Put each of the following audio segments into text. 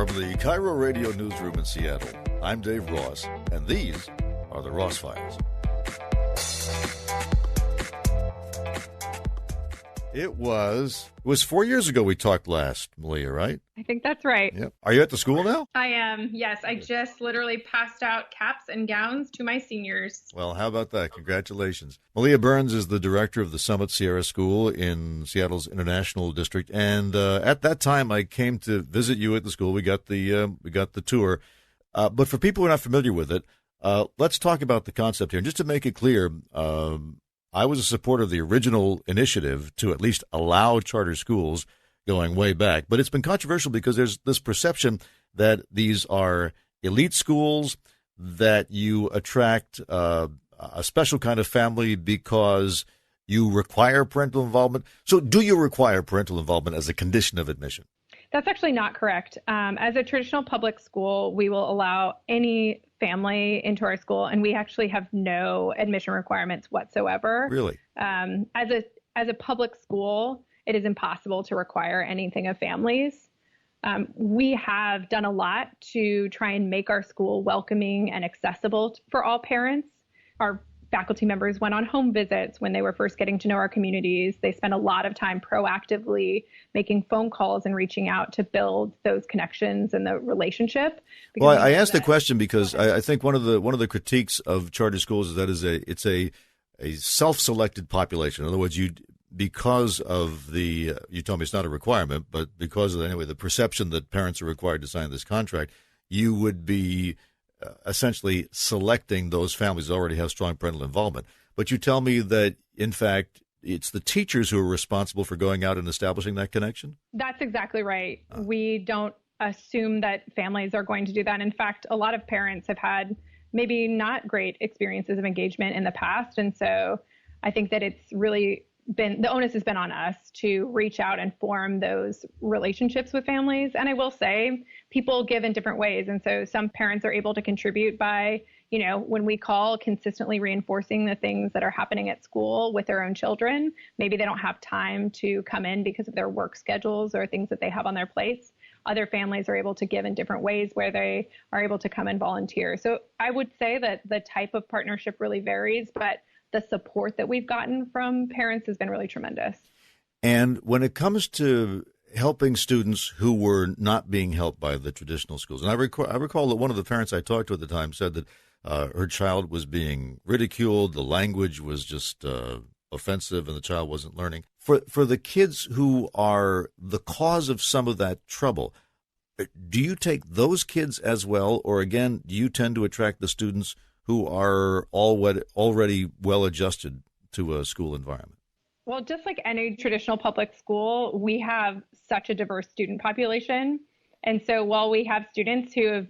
From the KIRO Radio newsroom in Seattle, I'm Dave Ross, and these are the Ross Files. It was 4 years ago we talked last, Malia, right? I think that's right. Yep. Are you at the school now? I am, yes. I just literally passed out caps and gowns to my seniors. Well, how about that? Congratulations. Malia Burns is the director of the Summit Sierra School in Seattle's International District, and at that time I came to visit you at the school. We got the tour, but for people who are not familiar with it, let's talk about the concept here. And just to make it clear, I was a supporter of the original initiative to at least allow charter schools going way back. But it's been controversial because there's this perception that these are elite schools, that you attract a special kind of family because you require parental involvement. So do you require parental involvement as a condition of admission? That's actually not correct. As a traditional public school, we will allow any family into our school, and we actually have no admission requirements whatsoever. Really? As a public school, it is impossible to require anything of families. We have done a lot to try and make our school welcoming and accessible for all parents. Our faculty members went on home visits when they were first getting to know our communities. They spent a lot of time proactively making phone calls and reaching out to build those connections and the relationship. Well, I asked the question because I think one of the critiques of charter schools is that it's a self-selected population. In other words, because of you told me it's not a requirement, but because of the perception that parents are required to sign this contract, you would be essentially selecting those families that already have strong parental involvement. But you tell me that, in fact, it's the teachers who are responsible for going out and establishing that connection? That's exactly right. We don't assume that families are going to do that. In fact, a lot of parents have had maybe not great experiences of engagement in the past. And so I think that it's really the onus has been on us to reach out and form those relationships with families. And I will say people give in different ways. And so some parents are able to contribute by, when we call, consistently reinforcing the things that are happening at school with their own children. Maybe they don't have time to come in because of their work schedules or things that they have on their plates. Other families are able to give in different ways where they are able to come and volunteer. So I would say that the type of partnership really varies, but the support that we've gotten from parents has been really tremendous. And when it comes to helping students who were not being helped by the traditional schools, and I recall that one of the parents I talked to at the time said that her child was being ridiculed, the language was just offensive, and the child wasn't learning. For the kids who are the cause of some of that trouble, do you take those kids as well, or again, do you tend to attract the students who are already well-adjusted to a school environment? Well, just like any traditional public school, we have such a diverse student population. And so while we have students who have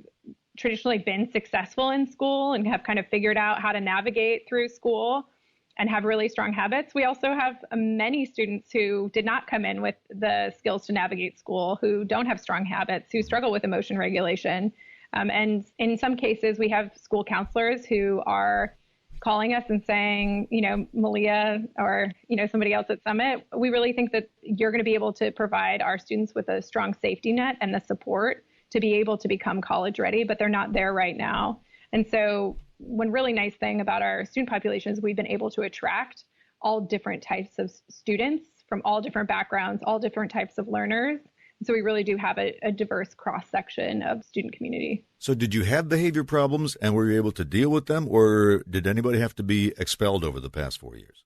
traditionally been successful in school and have kind of figured out how to navigate through school and have really strong habits, we also have many students who did not come in with the skills to navigate school, who don't have strong habits, who struggle with emotion regulation. And in some cases, we have school counselors who are calling us and saying, Malia or, somebody else at Summit, we really think that you're going to be able to provide our students with a strong safety net and the support to be able to become college ready, but they're not there right now. And so one really nice thing about our student population is we've been able to attract all different types of students from all different backgrounds, all different types of learners. So we really do have a diverse cross-section of student community. So did you have behavior problems and were you able to deal with them, or did anybody have to be expelled over the past 4 years?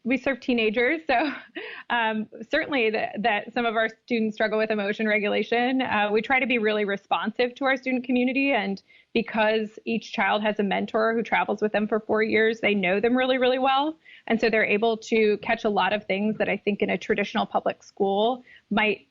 We serve teenagers, so certainly that some of our students struggle with emotion regulation. We try to be really responsive to our student community, and because each child has a mentor who travels with them for 4 years, they know them really, really well. And so they're able to catch a lot of things that I think in a traditional public school might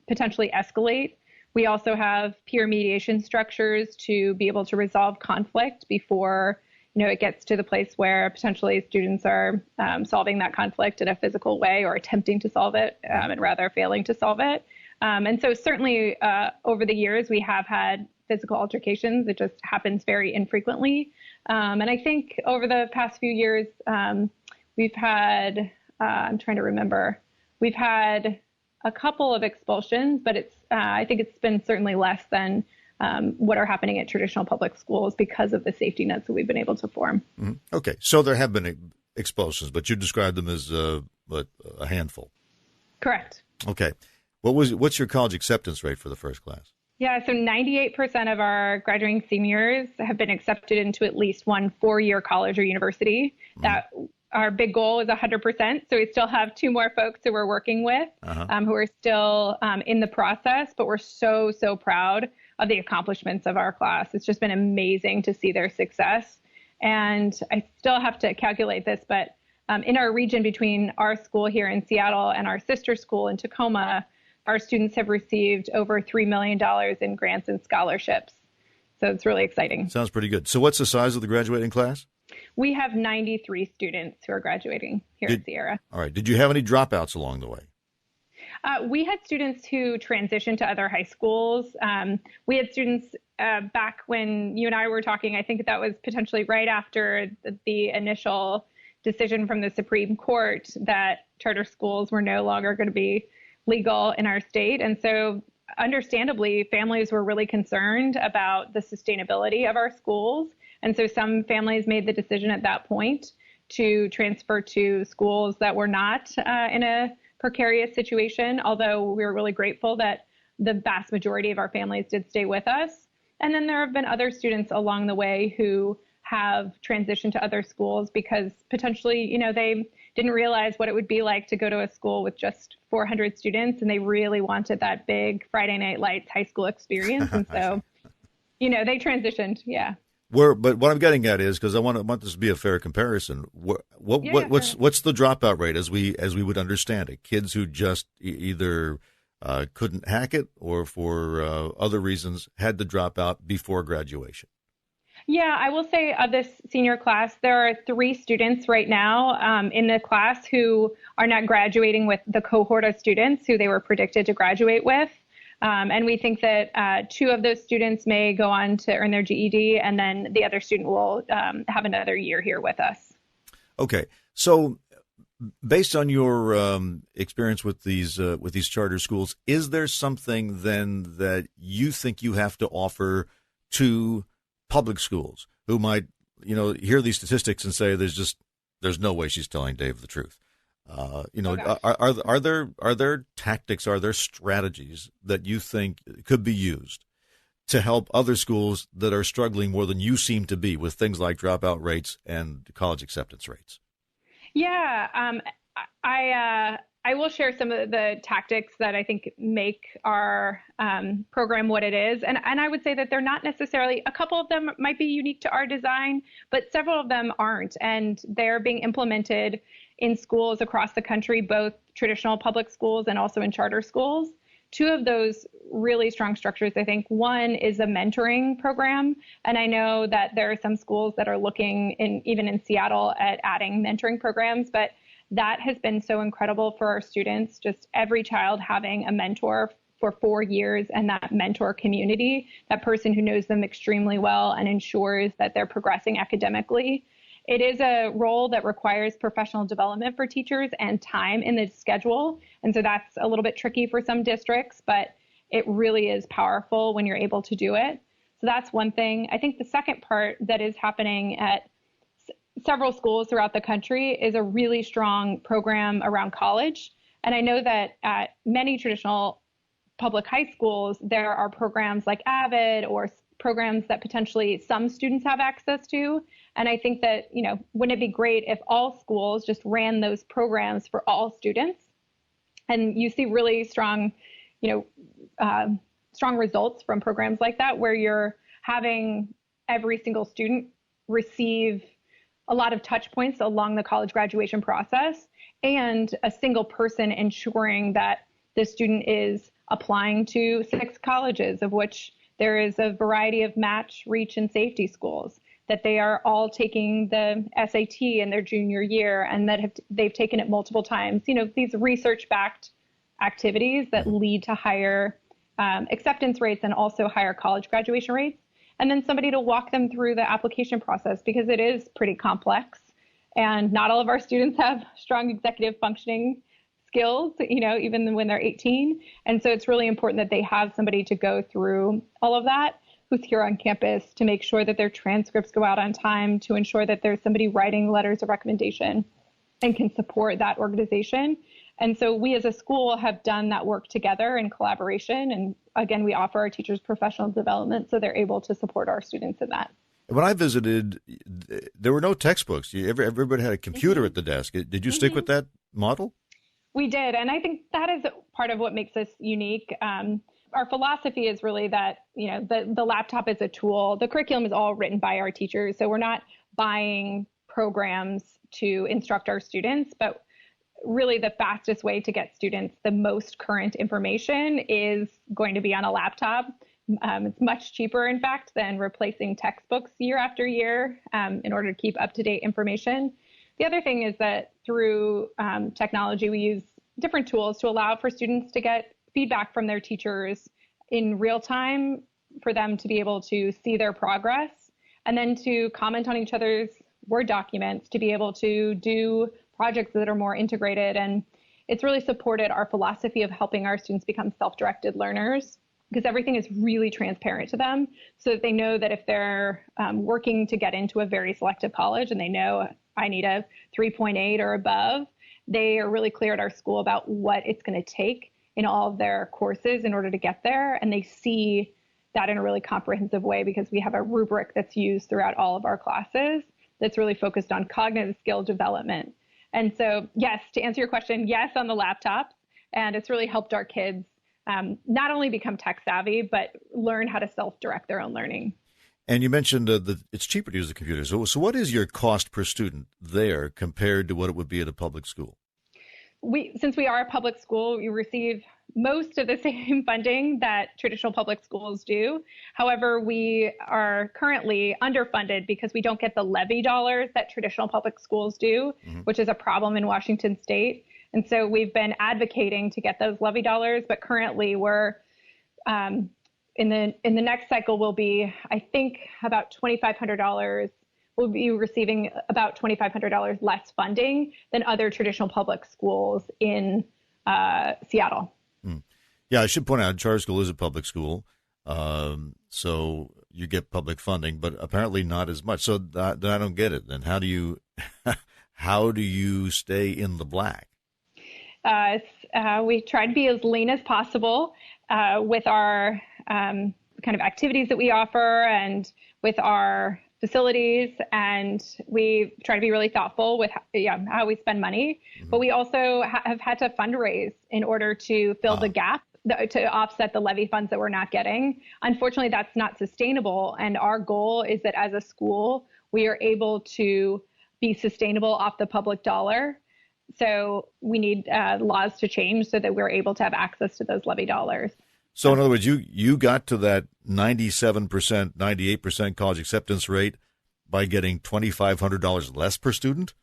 potentially escalate. We also have peer mediation structures to be able to resolve conflict before it gets to the place where potentially students are solving that conflict in a physical way or attempting to solve it and rather failing to solve it. And so certainly over the years, we have had physical altercations. It just happens very infrequently. And I think over the past few years, we've had, I'm trying to remember, we've had a couple of expulsions, but I think it's been certainly less than what are happening at traditional public schools because of the safety nets that we've been able to form. Mm-hmm. Okay, so there have been expulsions, but you described them as a handful. Correct. Okay. What's your college acceptance rate for the first class? Yeah, so 98% of our graduating seniors have been accepted into at least one 4-year college or university. That our big goal is 100%. So we still have 2 more folks who we're working with who are still in the process, but we're so proud of the accomplishments of our class. It's just been amazing to see their success. And I still have to calculate this, but in our region between our school here in Seattle and our sister school in Tacoma, our students have received over $3 million in grants and scholarships. So it's really exciting. Sounds pretty good. So what's the size of the graduating class? We have 93 students who are graduating here at Sierra. All right. Did you have any dropouts along the way? We had students who transitioned to other high schools. We had students back when you and I were talking, I think that was potentially right after the initial decision from the Supreme Court that charter schools were no longer going to be legal in our state. And so understandably, families were really concerned about the sustainability of our schools. And so some families made the decision at that point to transfer to schools that were not in a precarious situation, although we were really grateful that the vast majority of our families did stay with us. And then there have been other students along the way who have transitioned to other schools because potentially, they didn't realize what it would be like to go to a school with just 400 students, and they really wanted that big Friday Night Lights high school experience. And so, they transitioned. Yeah. But what I'm getting at is, because I want this to be a fair comparison. What's the dropout rate as we would understand it? Kids who just either couldn't hack it or for other reasons had to drop out before graduation. Yeah, I will say of this senior class, there are 3 students right now in the class who are not graduating with the cohort of students who they were predicted to graduate with. And we think that 2 of those students may go on to earn their GED, and then the other student will have another year here with us. Okay. So based on your experience with these charter schools, is there something then that you think you have to offer to public schools who might, hear these statistics and say there's no way she's telling Dave the truth? Are there tactics, are there strategies that you think could be used to help other schools that are struggling more than you seem to be with things like dropout rates and college acceptance rates? Yeah, I will share some of the tactics that I think make our program what it is. And I would say that they're not necessarily, a couple of them might be unique to our design, but several of them aren't. And they're being implemented in schools across the country, both traditional public schools and also in charter schools. 2 of those really strong structures, I think, one is a mentoring program. And I know that there are some schools that are looking even in Seattle at adding mentoring programs, but that has been so incredible for our students, just every child having a mentor for 4 years and that mentor community, that person who knows them extremely well and ensures that they're progressing academically. It is a role that requires professional development for teachers and time in the schedule. And so that's a little bit tricky for some districts, but it really is powerful when you're able to do it. So that's one thing. I think the second part that is happening at several schools throughout the country is a really strong program around college. And I know that at many traditional public high schools, there are programs like AVID or programs that potentially some students have access to. And I think that, wouldn't it be great if all schools just ran those programs for all students? And you see really strong, strong results from programs like that, where you're having every single student receive a lot of touch points along the college graduation process, and a single person ensuring that the student is applying to 6 colleges, of which there is a variety of match, reach, and safety schools, that they are all taking the SAT in their junior year, and that they've taken it multiple times. These research-backed activities that lead to higher acceptance rates and also higher college graduation rates. And then somebody to walk them through the application process, because it is pretty complex. And not all of our students have strong executive functioning skills, even when they're 18. And so it's really important that they have somebody to go through all of that who's here on campus to make sure that their transcripts go out on time, to ensure that there's somebody writing letters of recommendation and can support that organization. And so we as a school have done that work together in collaboration. And again, we offer our teachers professional development so they're able to support our students in that. When I visited, there were no textbooks. Everybody had a computer at the desk. Did you stick with that model? We did. And I think that is part of what makes us unique. Our philosophy is really that, the laptop is a tool. The curriculum is all written by our teachers. So we're not buying programs to instruct our students, but really the fastest way to get students the most current information is going to be on a laptop. It's much cheaper, in fact, than replacing textbooks year after year in order to keep up-to-date information. The other thing is that through technology, we use different tools to allow for students to get feedback from their teachers in real time, for them to be able to see their progress, and then to comment on each other's Word documents, to be able to do projects that are more integrated. And it's really supported our philosophy of helping our students become self-directed learners, because everything is really transparent to them, so that they know that if they're working to get into a very selective college and they know I need a 3.8 or above, they are really clear at our school about what it's going to take in all of their courses in order to get there. And they see that in a really comprehensive way, because we have a rubric that's used throughout all of our classes that's really focused on cognitive skill development. And so, yes, to answer your question, yes, on the laptop. And it's really helped our kids not only become tech savvy, but learn how to self-direct their own learning. And you mentioned that it's cheaper to use the computer. So what is your cost per student there compared to what it would be at a public school? Since we are a public school, we receive most of the same funding that traditional public schools do. However, we are currently underfunded because we don't get the levy dollars that traditional public schools do, which is a problem in Washington State. And so we've been advocating to get those levy dollars, but currently we're in the next cycle will be, I think, about $2,500. We'll be receiving about $2,500 less funding than other traditional public schools in Seattle. Yeah, I should point out, charter school is a public school, so you get public funding, but apparently not as much. So I don't get it. Then how do you stay in the black? We try to be as lean as possible with our kind of activities that we offer and with our facilities, and we try to be really thoughtful with how we spend money. But we also have had to fundraise in order to fill the gap, to offset the levy funds that we're not getting. Unfortunately, that's not sustainable. And our goal is that as a school, we are able to be sustainable off the public dollar. So we need laws to change so that we're able to have access to those levy dollars. So in other words, you got to that 97%, 98% college acceptance rate by getting $2,500 less per student?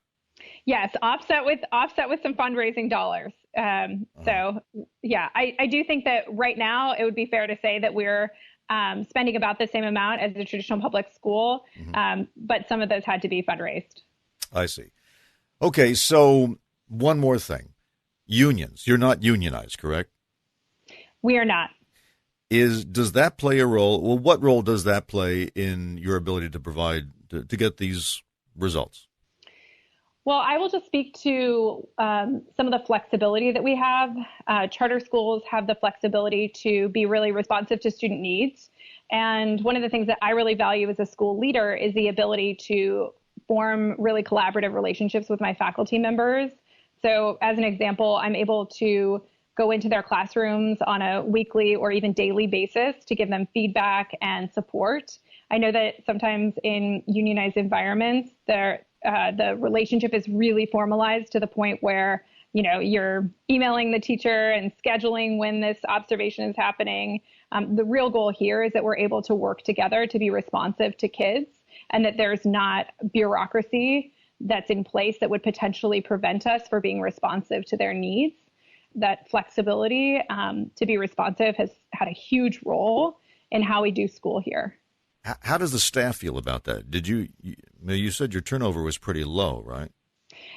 Yes, offset with some fundraising dollars. So yeah, I do think that right now it would be fair to say that we're spending about the same amount as a traditional public school, but some of those had to be fundraised. I see. Okay, so one more thing. Unions. You're not unionized, correct? We are not. Does that play a role? Well, what role does that play in your ability to provide, to get these results? Well, I will just speak to some of the flexibility that we have. Charter schools have the flexibility to be really responsive to student needs. And one of the things that I really value as a school leader is the ability to form really collaborative relationships with my faculty members. So as an example, I'm able to go into their classrooms on a weekly or even daily basis to give them feedback and support. I know that sometimes in unionized environments, the relationship is really formalized to the point where, you're emailing the teacher and scheduling when this observation is happening. The real goal here is that we're able to work together to be responsive to kids, and that there's not bureaucracy that's in place that would potentially prevent us from being responsive to their needs. That flexibility to be responsive has had a huge role in how we do school here. How does the staff feel about that? You said your turnover was pretty low, right?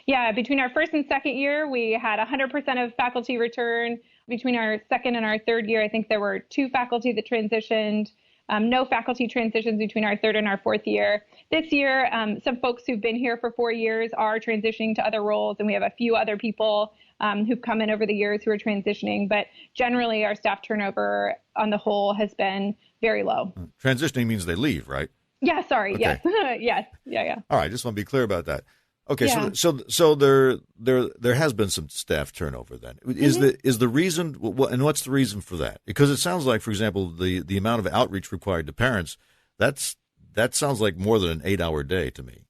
Yeah, between our first and second year, we had 100% of faculty return. Between our second and our third year, I think there were 2 faculty that transitioned. No faculty transitions between our third and our fourth year. This year, some folks who've been here for 4 years are transitioning to other roles, and we have a few other people who've come in over the years who are transitioning. But generally, our staff turnover on the whole has been very low. Transitioning means they leave, right? Yeah, sorry. Okay. Yes. Yes. Yeah. All right. Just want to be clear about that. Okay. Yeah. So there has been some staff turnover then. Is the reason, and what's the reason for that? Because it sounds like, for example, the amount of outreach required to parents, that sounds like more than an 8-hour day to me.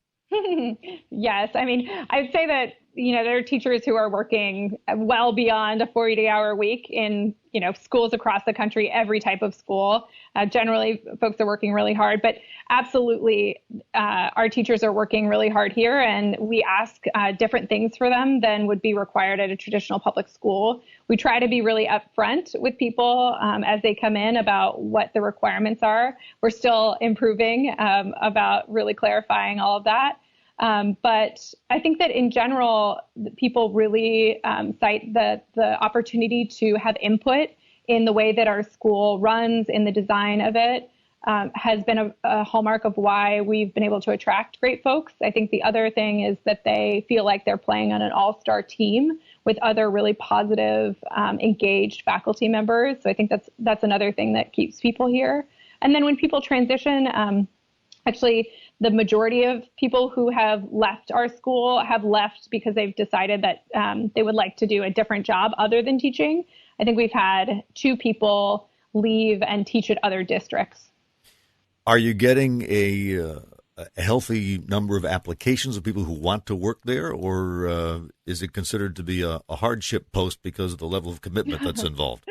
Yes. I mean, I'd say that, there are teachers who are working well beyond a 40-hour week in, schools across the country, every type of school. Generally, folks are working really hard, but absolutely, our teachers are working really hard here, and we ask different things for them than would be required at a traditional public school. We try to be really upfront with people as they come in about what the requirements are. We're still improving about really clarifying all of that. But I think that in general, people really cite the opportunity to have input in the way that our school runs, in the design of it, has been a hallmark of why we've been able to attract great folks. I think the other thing is that they feel like they're playing on an all-star team with other really positive, engaged faculty members. So I think that's another thing that keeps people here. And then when people transition, actually, the majority of people who have left our school have left because they've decided that they would like to do a different job other than teaching. I think we've had 2 people leave and teach at other districts. Are you getting a healthy number of applications of people who want to work there, or is it considered to be a hardship post because of the level of commitment that's involved?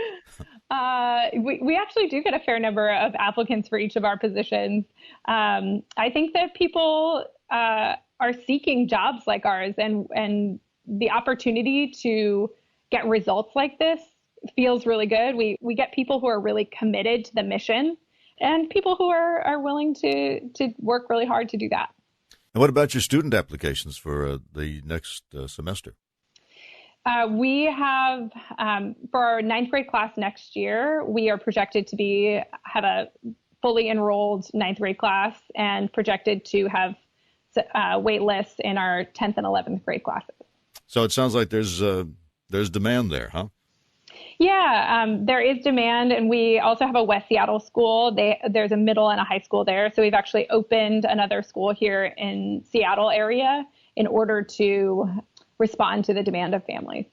We actually do get a fair number of applicants for each of our positions. I think that people are seeking jobs like ours, and the opportunity to get results like this feels really good. We get people who are really committed to the mission, and people who are willing to work really hard to do that. And what about your student applications for the next semester? We have, for our 9th grade class next year, we are projected to have a fully enrolled 9th grade class and projected to have wait lists in our 10th and 11th grade classes. So it sounds like there's demand there, huh? Yeah, there is demand, and we also have a West Seattle school. There's a middle and a high school there. So we've actually opened another school here in Seattle area in order to respond to the demand of families.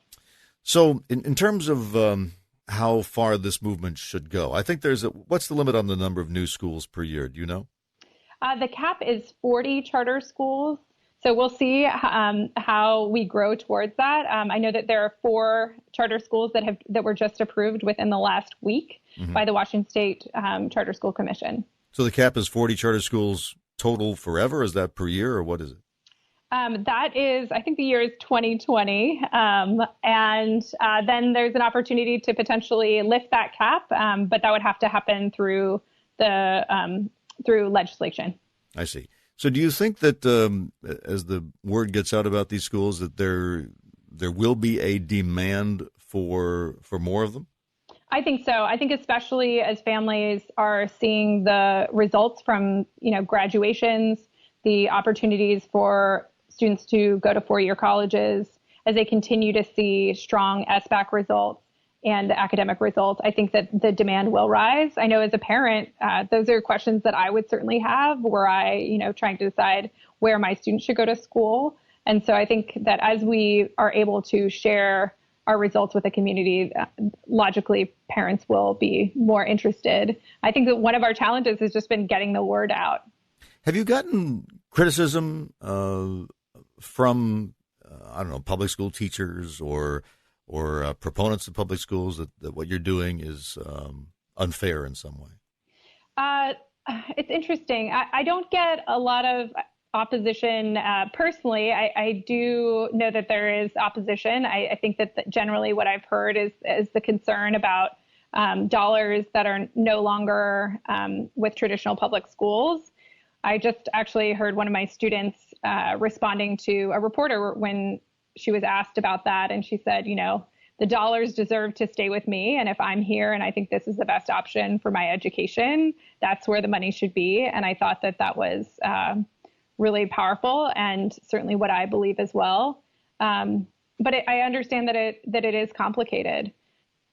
So in terms of how far this movement should go, I think what's the limit on the number of new schools per year? Do you know? The cap is 40 charter schools. So we'll see how we grow towards that. I know that there are 4 charter schools that were just approved within the last week by the Washington State Charter School Commission. So the cap is 40 charter schools total forever? Is that per year, or what is it? That is, I think the year is 2020. And then there's an opportunity to potentially lift that cap, but that would have to happen through legislation. I see. So do you think that as the word gets out about these schools that there will be a demand for more of them? I think so. I think especially as families are seeing the results from, graduations, the opportunities for students to go to 4-year colleges, as they continue to see strong SBAC results and academic results, I think that the demand will rise. I know as a parent, those are questions that I would certainly have were I, trying to decide where my students should go to school. And so I think that as we are able to share our results with the community, logically parents will be more interested. I think that one of our challenges has just been getting the word out. Have you gotten criticism from, public school teachers or proponents of public schools that what you're doing is unfair in some way? It's interesting. I don't get a lot of opposition personally. I do know that there is opposition. I think that generally what I've heard is the concern about dollars that are no longer with traditional public schools. I just actually heard one of my students responding to a reporter when she was asked about that. And she said, the dollars deserve to stay with me. And if I'm here and I think this is the best option for my education, that's where the money should be. And I thought that was really powerful and certainly what I believe as well. But I understand that it is complicated.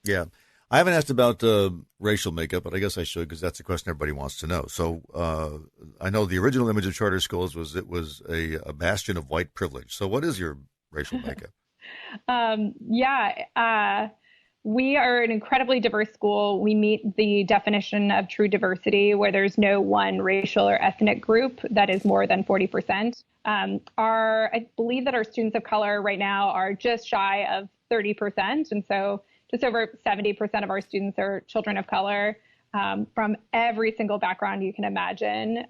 Yeah. I haven't asked about racial makeup, but I guess I should because that's a question everybody wants to know. So I know the original image of charter schools was it was a bastion of white privilege. So what is your racial makeup? We are an incredibly diverse school. We meet the definition of true diversity where there's no one racial or ethnic group that is more than 40%. I believe that our students of color right now are just shy of 30%. And so just over 70% of our students are children of color from every single background you can imagine.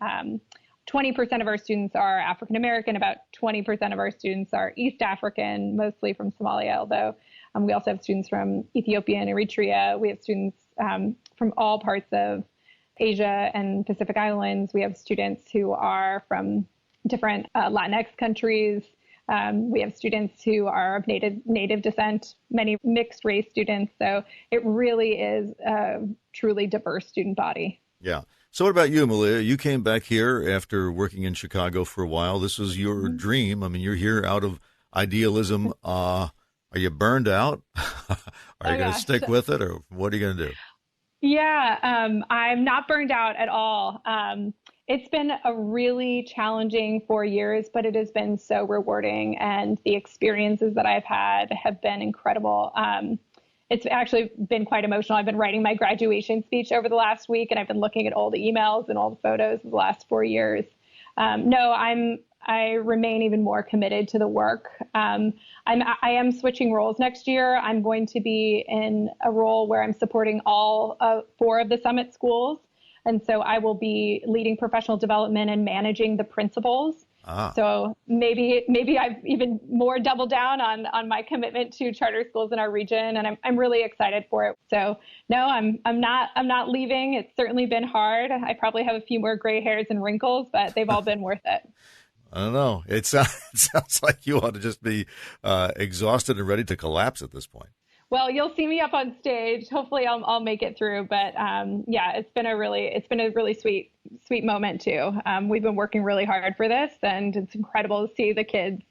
20% of our students are African American, about 20% of our students are East African, mostly from Somalia, although we also have students from Ethiopia and Eritrea. We have students from all parts of Asia and Pacific Islands. We have students who are from different Latinx countries. We have students who are of native descent, many mixed race students. So it really is a truly diverse student body. Yeah. So what about you, Malia? You came back here after working in Chicago for a while. This was your dream. I mean, you're here out of idealism. Are you burned out? Are you going to stick with it, or what are you going to do? Yeah, I'm not burned out at all. It's been a really challenging 4 years, but it has been so rewarding. And the experiences that I've had have been incredible. It's actually been quite emotional. I've been writing my graduation speech over the last week, and I've been looking at all the emails and all the photos of the last 4 years. I remain even more committed to the work. I am switching roles next year. I'm going to be in a role where I'm supporting all 4 of the Summit schools. And so I will be leading professional development and managing the principals. So maybe I've even more doubled down on my commitment to charter schools in our region, and I'm really excited for it. So no, I'm not leaving. It's certainly been hard. I probably have a few more gray hairs and wrinkles, but they've all been worth it. I don't know. It sounds like you ought to just be exhausted and ready to collapse at this point. Well, you'll see me up on stage. Hopefully I'll make it through. But it's been a really sweet moment too. We've been working really hard for this, and it's incredible to see the kids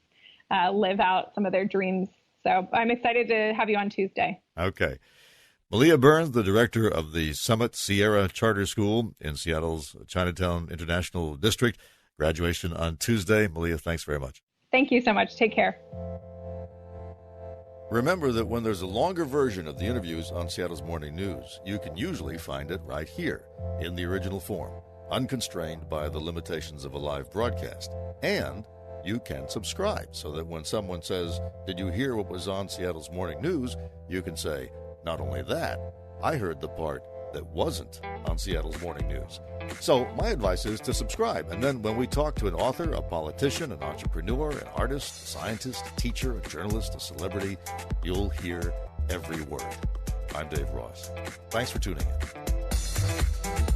live out some of their dreams. So I'm excited to have you on Tuesday. Okay. Malia Burns, the director of the Summit Sierra Charter School in Seattle's Chinatown International District. Graduation on Tuesday. Malia, thanks very much. Thank you so much. Take care. Remember that when there's a longer version of the interviews on Seattle's Morning News, you can usually find it right here in the original form, unconstrained by the limitations of a live broadcast. And you can subscribe so that when someone says, "Did you hear what was on Seattle's Morning News?" you can say, "Not only that, I heard the part that wasn't on Seattle's Morning News." So my advice is to subscribe. And then when we talk to an author, a politician, an entrepreneur, an artist, a scientist, a teacher, a journalist, a celebrity, you'll hear every word. I'm Dave Ross. Thanks for tuning in.